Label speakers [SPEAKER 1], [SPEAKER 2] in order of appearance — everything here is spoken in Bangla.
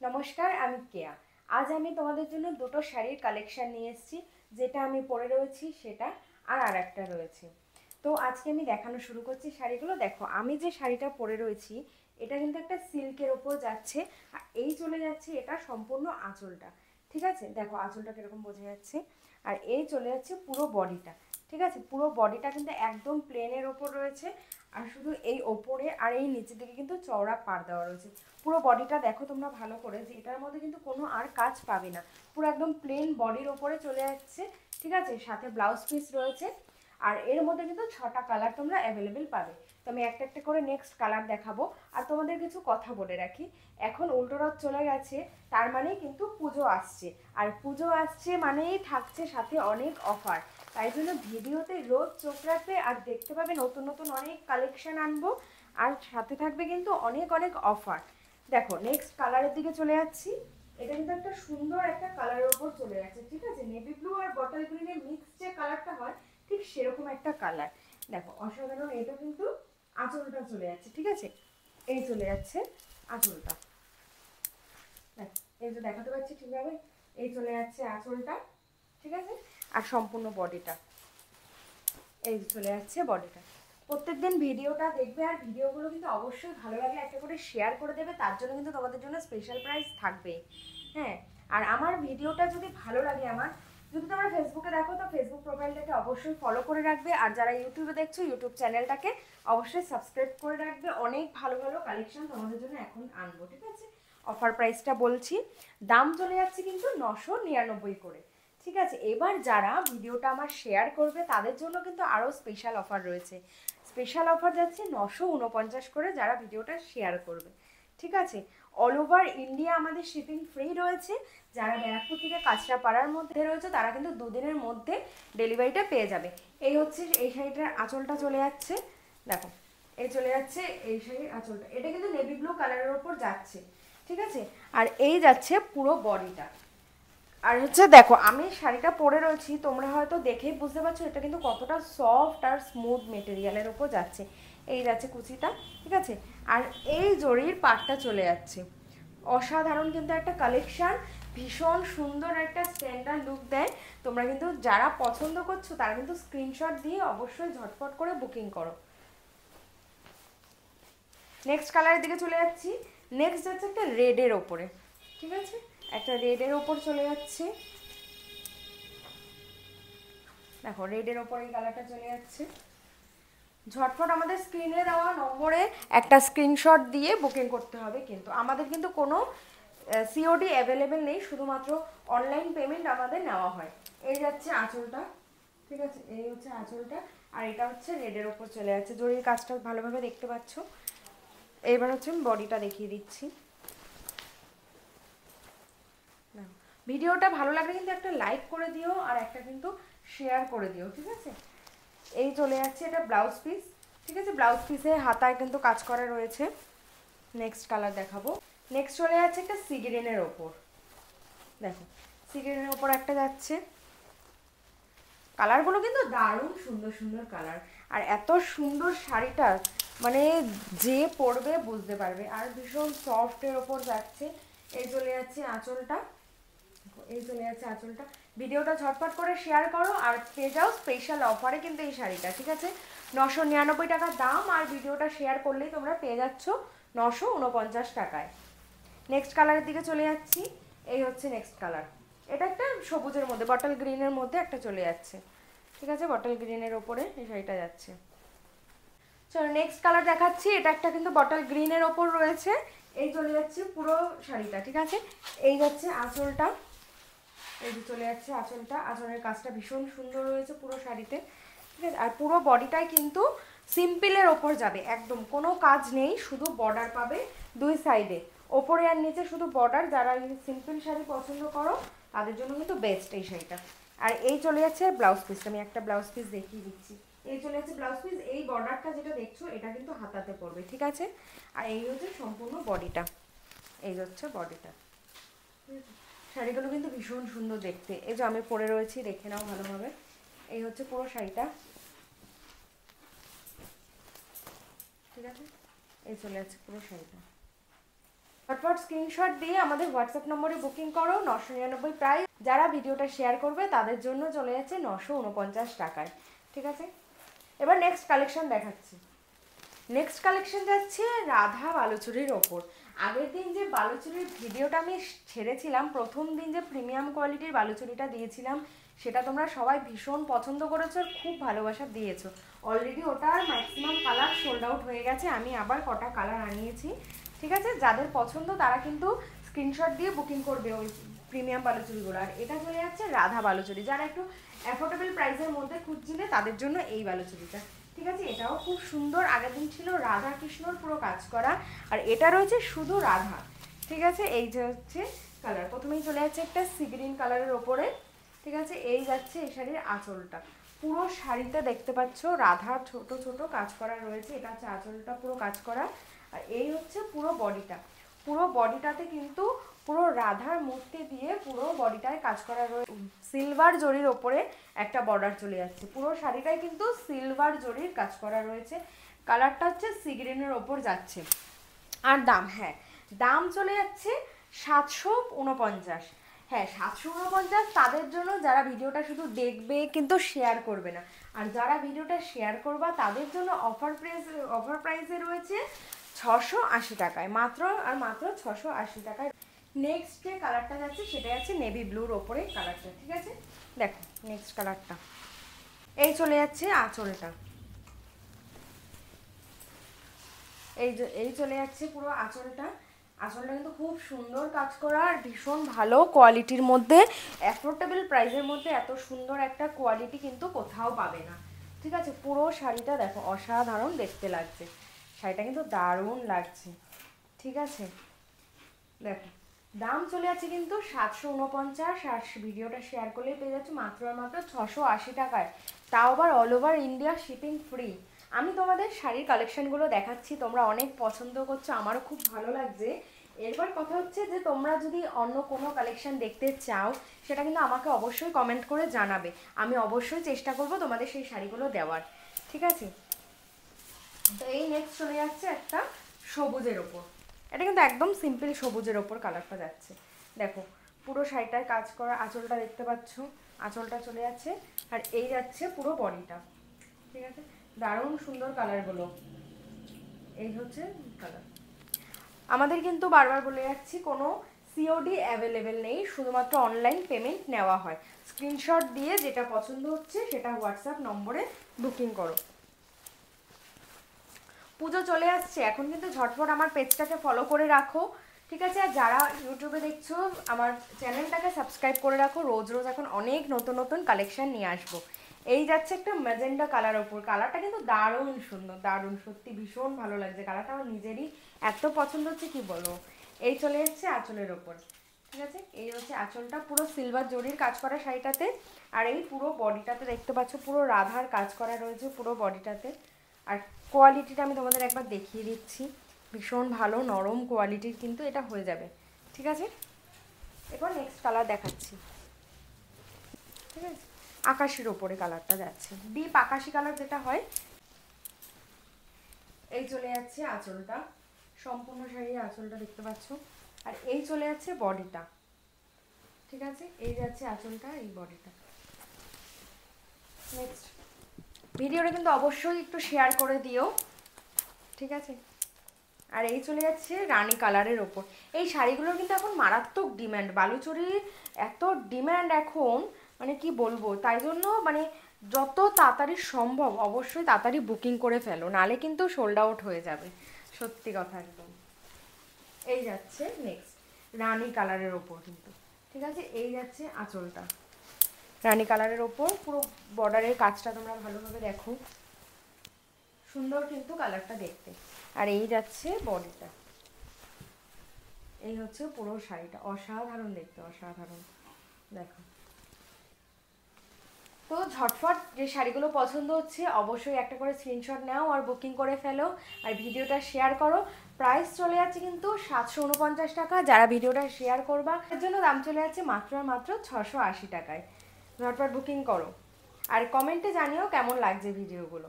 [SPEAKER 1] নমস্কার, আমি কেয়া। আজ আমি তোমাদের জন্য দুটো শাড়ির কালেকশন নিয়ে এসেছি। যেটা আমি পরে রয়েছি সেটা, আর একটা রয়েছে। তো আজকে আমি দেখানো শুরু করছি শাড়িগুলো। দেখো, আমি যে শাড়িটা পরে রয়েছি এটা কিন্তু একটা সিল্কের ওপর যাচ্ছে, আর এই চলে যাচ্ছে এটা সম্পূর্ণ আঁচলটা। ঠিক আছে, দেখো আঁচলটা কিরকম বোঝা যাচ্ছে। আর এই চলে যাচ্ছে পুরো বডিটা। ঠিক আছে, পুরো বডিটা কিন্তু একদম প্লেনের ওপর রয়েছে, আর শুধু এই ওপরে আর এই নিচের দিকে কিন্তু চওড়া পাড় দেওয়া রয়েছে। পুরো বডিটা দেখো তোমরা ভালো করে, যে এটার মধ্যে কিন্তু কোনো আর কাজ পাবে না, পুরো একদম প্লেন বডির ওপরে চলে যাচ্ছে। ঠিক আছে, সাথে ব্লাউজ পিস রয়েছে, আর এর মধ্যে কিন্তু 6টা কালার তোমরা অ্যাভেলেবেল পাবে। তো আমি একটা একটা করে নেক্সট কালার দেখাবো। আর তোমাদের কিছু কথা বলে রাখি, এখন উল্টো রথ চলে গেছে, তার মানে কিন্তু পুজো আসছে, আর পুজো আসছে মানেই থাকছে সাথে অনেক অফার। তাই জন্য ভিডিওতে রোজ চোখ রাখবে, আর দেখতে পাবে নতুন নতুন অনেক কালেকশন আনবো, আর সাথে থাকবে কিন্তু অনেক অনেক অফার। দেখো নেক্সট কালারের দিকে চলে যাচ্ছি। এটা কিন্তু একটা সুন্দর একটা কালারের উপর চলে যাচ্ছে। ঠিক আছে, নেভি ব্লু আর বটল গ্রিনের মিক্স যে কালারটা হয়, ঠিক সেরকম একটা কালার। দেখো অসাধারণ। এটা কিন্তু আঁচলটা চলে যাচ্ছে। ঠিক আছে, এই চলে যাচ্ছে আঁচলটা। দেখো, এই যে দেখাতে পাচ্ছি ঠিকভাবে, এই চলে যাচ্ছে আঁচলটা। ঠিক আছে, আর সম্পূর্ণ বডিটা এই চলে যাচ্ছে বডিটা। প্রত্যেকদিন ভিডিওটা দেখবে, আর ভিডিওগুলো কিন্তু অবশ্যই ভালো লাগলে একটা করে শেয়ার করে দেবে, তার জন্য কিন্তু তোমাদের জন্য স্পেশাল প্রাইস থাকবে। হ্যাঁ, আর আমার ভিডিওটা যদি ভালো লাগে, যদি তোমরা ফেসবুকে দেখো তো ফেসবুক প্রোফাইলটাকে অবশ্যই ফলো করে রাখবে, আর যারা ইউটিউবে দেখছো ইউটিউব চ্যানেলটাকে অবশ্যই সাবস্ক্রাইব করে রাখবে। অনেক ভালো ভালো কালেকশন তোমাদের জন্য এখন আনবো। ঠিক আছে, অফার প্রাইসটা বলছি, দাম চলে যাচ্ছে কিন্তু 999 করে। ঠিক আছে, এবার যারা ভিডিওটা আমার শেয়ার করবে তাদের জন্য কিন্তু আরও স্পেশাল অফার রয়েছে। স্পেশাল অফার যাচ্ছে 949 করে যারা ভিডিওটা শেয়ার করবে। ঠিক আছে, অল ওভার ইন্ডিয়া আমাদের শিপিং ফ্রি রয়েছে। যারা ব্যারাকপুর থেকে কাঁচরাপাড়ার মধ্যে রয়েছে তারা কিন্তু দুদিনের মধ্যে ডেলিভারিটা পেয়ে যাবে। এই হচ্ছে এই শাড়িটার আঁচলটা চলে যাচ্ছে। দেখো, এই চলে যাচ্ছে এই শাড়ির আঁচলটা। এটা কিন্তু নেভি ব্লু কালারের ওপর যাচ্ছে। ঠিক আছে, আর এই যাচ্ছে পুরো বডিটা। আর হচ্ছে দেখো, আমি শাড়িটা পরে রয়েছি, তোমরা হয়তো দেখেই বুঝতে পারছো এটা কিন্তু কতটা সফট আর স্মুথ মেটেরিয়ালের ওপর যাচ্ছে। এই যাচ্ছে কুচিটা। ঠিক আছে, আর এই জরির পাটটা চলে যাচ্ছে। অসাধারণ কিন্তু একটা কালেকশন, ভীষণ সুন্দর একটা স্ট্যান্ডার্ড লুক দেয়। তোমরা কিন্তু যারা পছন্দ করছো তারা কিন্তু স্ক্রিনশট দিয়ে অবশ্যই ঝটপট করে বুকিং করো। নেক্সট কালারের দিকে চলে যাচ্ছি। নেক্সট যাচ্ছে একটা রেডের ওপরে। ঠিক আছে, একটা রেডের ওপর চলে যাচ্ছে। দেখো রেডের ওপর এই কালারটা চলে যাচ্ছে। ঝটফট আমাদের স্ক্রিনে দেওয়া নম্বরে একটা স্ক্রিনশট দিয়ে বুকিং করতে হবে, কিন্তু আমাদের কিন্তু কোনো সিওডি অ্যাভেলেবেল নেই, শুধুমাত্র অনলাইন পেমেন্ট আমাদের নেওয়া হয়। এই যাচ্ছে আঁচলটা। ঠিক আছে, এই হচ্ছে আঁচলটা, আর এটা হচ্ছে রেডের ওপর চলে যাচ্ছে। জরির কাজটা ভালোভাবে দেখতে পাচ্ছ। এইবার হচ্ছে আমি বডিটা দেখিয়ে দিচ্ছি। ভিডিওটা ভালো লাগলে কিন্তু একটা লাইক করে দিও, আর একটা কিন্তু শেয়ার করে দিও। ঠিক আছে, এই চলে যাচ্ছে এটা ব্লাউজ পিস। ঠিক আছে, ব্লাউজ পিসে হাতায় কিন্তু কাজ করা রয়েছে। নেক্সট কালার দেখাবো। নেক্সট চলে যাচ্ছে একটা সি গ্রিনের ওপর। দেখো, সি গ্রিনের ওপর একটা যাচ্ছে। কালারগুলো কিন্তু দারুণ সুন্দর সুন্দর কালার, আর এত সুন্দর শাড়িটা মানে যে পরবে বুঝতে পারবে, আর ভীষণ সফটের ওপর যাচ্ছে। এই চলে যাচ্ছে আঁচলটা। এই চলে যাচ্ছে আঁচলটা। ভিডিওটা ঝটপট করে শেয়ার করো, আর পেয়ে যাও স্পেশাল অফারে কিন্তু এই শাড়িটা। ঠিক আছে, 999 টাকা দাম, আর ভিডিওটা শেয়ার করলেই তোমরা পেয়ে যাচ্ছ 949 টাকায়। নেক্সট কালারের দিকে চলে যাচ্ছি। এই হচ্ছে নেক্সট কালার। এটা একটা সবুজের মধ্যে, বটল গ্রিনের মধ্যে একটা চলে যাচ্ছে। ঠিক আছে, বটল গ্রিনের ওপরে এই শাড়িটা যাচ্ছে। চলো নেক্সট কালার দেখাচ্ছি। এটা একটা কিন্তু বটল গ্রিনের ওপর রয়েছে। এই চলে যাচ্ছে পুরো শাড়িটা। ঠিক আছে, এই যাচ্ছে আঁচলটা। এই যে চলে যাচ্ছে আঁচলটা। আঁচলের কাজটা ভীষণ সুন্দর রয়েছে পুরো শাড়িতে। ঠিক আছে, আর পুরো বডিটাই কিন্তু সিম্পলের ওপর যাবে, একদম কোনো কাজ নেই, শুধু বর্ডার পাবে দুই সাইডে, ওপরে আর নিচে শুধু বর্ডার। যারা সিম্পল শাড়ি পছন্দ করো তাদের জন্য কিন্তু বেস্ট এই শাড়িটা। আর এই চলে যাচ্ছে ব্লাউজ পিস। আমি একটা ব্লাউজ পিস দেখিয়ে দিচ্ছি। এই চলে যাচ্ছে ব্লাউজ পিস। এই বর্ডারটা যেটা দেখছো এটা কিন্তু হাতাতে পড়বে। ঠিক আছে, আর এই হচ্ছে সম্পূর্ণ বডিটা। এই হচ্ছে বডিটা। শাড়িগুলো কিন্তু ভীষণ সুন্দর দেখতে। এই যে আমি পরে রয়েছি, দেখে নাও ভালোভাবে। এই হচ্ছে পুরো শাড়িটা। ঠিক আছে, এই চলে যাচ্ছে পুরো শাড়িটা। ঝটপট স্ক্রিনশট দিয়ে আমাদের হোয়াটসঅ্যাপ নম্বরে বুকিং করো। 999 প্রাইস। যারা ভিডিওটা শেয়ার করবে তাদের জন্য চলে যাচ্ছে 949 টাকায়। ঠিক আছে, এবার নেক্সট কালেকশন দেখাচ্ছি। নেক্সট কালেকশন যাচ্ছে রাধা বালুচুরির ওপর। আগের দিন যে বালুচুরির ভিডিওটা আমি ছেড়েছিলাম, প্রথম দিন যে প্রিমিয়াম কোয়ালিটির বালুচুরিটা দিয়েছিলাম, সেটা তোমরা সবাই ভীষণ পছন্দ করেছো আর খুব ভালোবাসা দিয়েছো। অলরেডি ওটার ম্যাক্সিমাম কালার সোল্ড আউট হয়ে গেছে, আমি আবার কটা কালার আনিয়েছি। ঠিক আছে, যাদের পছন্দ তারা কিন্তু স্ক্রিনশট দিয়ে বুকিং করবে ওই প্রিমিয়াম বালুচুরিগুলো। আর এটা চলে যাচ্ছে রাধা বালুচুরি, যারা একটু অ্যাফোর্ডেবল প্রাইসের মধ্যে খুঁজছিলে তাদের জন্য এই বালুচুরিটা। ঠিক আছে, এটাও খুব সুন্দর। আগের দিন ছিল রাধা কৃষ্ণর পুরো কাজ করা, আর এটা রয়েছে শুধু রাধা। ঠিক আছে, এই যে হচ্ছে কালার, প্রথমেই চলে যাচ্ছে একটা সি গ্রিন কালারের ওপরে। ঠিক আছে, এই যাচ্ছে এই শাড়ির আঁচলটা। পুরো শাড়িতে দেখতে পাচ্ছ রাধা ছোট ছোট কাজ করা রয়েছে। এটা হচ্ছে আঁচলটা পুরো কাজ করা, আর এই হচ্ছে পুরো বডিটা। পুরো বডিটাতে কিন্তু পুরো রাধার মূর্তি দিয়ে পুরো বডিটায় কাজ করা রয়েছে। সিলভার জরির ওপরে একটা বর্ডার চলে যাচ্ছে। পুরো শাড়িটায় কিন্তু সিলভার জরির কাজ করা রয়েছে। কালারটা হচ্ছে সি গ্রিনের ওপর যাচ্ছে। আর দাম, হ্যাঁ দাম চলে যাচ্ছে 749। হ্যাঁ 749 তাদের জন্য যারা ভিডিওটা শুধু দেখবে কিন্তু শেয়ার করবে না। আর যারা ভিডিওটা শেয়ার করবা তাদের জন্য অফার প্রাইসে রয়েছে 680 টাকায়, মাত্র আর মাত্র 680 টাকায়। নেক্সট যে কালারটা যাচ্ছে সেটা যাচ্ছে নেভি ব্লুর ওপরে কালারটা। ঠিক আছে, দেখো নেক্সট কালারটা, এই চলে যাচ্ছে আঁচলটা। এই চলে যাচ্ছে পুরো আঁচলটা। আঁচলটা কিন্তু খুব সুন্দর কাজ করা আর ভীষণ ভালো কোয়ালিটির মধ্যে, অ্যাফোর্ডেবল প্রাইসের মধ্যে এত সুন্দর একটা কোয়ালিটি কিন্তু কোথাও পাবে না। ঠিক আছে, পুরো শাড়িটা দেখো অসাধারণ দেখতে লাগছে, শাড়িটা কিন্তু দারুণ লাগছে। ঠিক আছে, দেখো দাম চলে যাচ্ছে কিন্তু 749, আর ভিডিওটা শেয়ার করলেই পেয়ে যাচ্ছে মাত্র আর মাত্র 680 টাকায়, তাও আবার all over India shipping free. আমি তোমাদের শাড়ির কালেকশনগুলো দেখাচ্ছি, তোমরা অনেক পছন্দ করছো, আমারও খুব ভালো লাগছে। এরপর কথা হচ্ছে যে তোমরা যদি অন্য কোনো কালেকশন দেখতে চাও সেটা কিন্তু আমাকে অবশ্যই কমেন্ট করে জানাবে, আমি অবশ্যই চেষ্টা করব তোমাদের সেই শাড়িগুলো দেওয়ার। ঠিক আছে, তো এই নেক্সট চলে যাচ্ছে একটা সবুজের ওপর। এটা কিন্তু একদম সিম্পল সবুজের ওপর কালারটা যাচ্ছে। দেখো পুরো শাড়িটায় কাজ করা, আঁচলটা দেখতে পাচ্ছ, আঁচলটা চলে যাচ্ছে, আর এই যাচ্ছে পুরো বডিটা। ঠিক আছে, দারুণ সুন্দর কালারগুলো। এই হচ্ছে কালার। আমাদের কিন্তু বারবার বলে যাচ্ছি কোনো সিওডি অ্যাভেলেবেল নেই, শুধুমাত্র অনলাইন পেমেন্ট নেওয়া হয়। স্ক্রিনশট দিয়ে যেটা পছন্দ হচ্ছে সেটা হোয়াটসঅ্যাপ নম্বরে বুকিং করো। পুজো চলে আসছে, এখন কিন্তু ঝটপট আমার পেজটাকে ফলো করে রাখো। ঠিক আছে, আর যারা ইউটিউবে দেখছো আমার চ্যানেলটাকে সাবস্ক্রাইব করে রাখো, রোজ রোজ এখন অনেক নতুন নতুন কালেকশন নিয়ে আসবো। এই যাচ্ছে একটা ম্যাজেন্ডা কালার ওপর, কালারটা কিন্তু দারুণ সুন্দর, দারুণ সত্যি ভীষণ ভালো লাগছে কালারটা, আমার নিজেরই এত পছন্দ হচ্ছে কি বলবো। এই চলে যাচ্ছে আঁচলের ওপর। ঠিক আছে, এই হচ্ছে আঁচলটা, পুরো সিলভার জরির কাজ করা শাড়িটাতে। আর এই পুরো বডিটাতে দেখতে পাচ্ছ পুরো রাধার কাজ করা রয়েছে পুরো বডিটাতে। আর কোয়ালিটিটা আমি তোমাদের একবার দেখিয়ে দিচ্ছি, ভীষণ ভালো নরম কোয়ালিটির কিন্তু এটা হয়ে যাবে। ঠিক আছে, এরপর নেক্সট কালার দেখাচ্ছি। ঠিক আছে, আকাশের ওপরে কালারটা যাচ্ছে, ডিপ আকাশি কালার যেটা হয়। এই চলে যাচ্ছে আঁচলটা, সম্পূর্ণ শাড়ির আঁচলটা দেখতে পাচ্ছ, আর এই চলে যাচ্ছে বডিটা। ঠিক আছে, এই যাচ্ছে আঁচলটা, এই বডিটা। নেক্সট ভিডিওটা কিন্তু অবশ্যই একটু শেয়ার করে দিও। ঠিক আছে, আর এই চলে যাচ্ছে রানী কালারের ওপর। এই শাড়িগুলোর কিন্তু এখন মারাত্মক ডিম্যান্ড, বালুচরীর এত ডিম্যান্ড এখন মানে কি বলবো, তাই জন্য মানে যত তাড়াতাড়ি সম্ভব অবশ্যই তাড়াতাড়ি বুকিং করে ফেলো, নালে কিন্তু সোল্ড আউট হয়ে যাবে, সত্যি কথা একদম। এই যাচ্ছে নেক্সট রানী কালারের ওপর কিন্তু। ঠিক আছে, এই যাচ্ছে আঁচলটা রানী কালারের ওপর, পুরো বর্ডারের কাজটা তোমরা ভালোভাবে দেখো, সুন্দর কিন্তু কালারটা দেখতে। আর এই যাচ্ছে বডিটা, এই হচ্ছে পুরো শাড়িটা, অসাধারণ দেখতে, অসাধারণ। দেখো তো ঝটফট যে শাড়িগুলো পছন্দ হচ্ছে অবশ্যই একটা করে স্ক্রিনশট নাও আর বুকিং করে ফেলো, আর ভিডিওটা শেয়ার করো। প্রাইস চলে যাচ্ছে কিন্তু 749 টাকা, যারা ভিডিওটা শেয়ার করবা এর জন্য দাম চলে যাচ্ছে মাত্র আর মাত্র 680 টাকায়। ঝটপট বুকিং করো আর কমেন্টে জানিও কেমন লাগছে ভিডিওগুলো।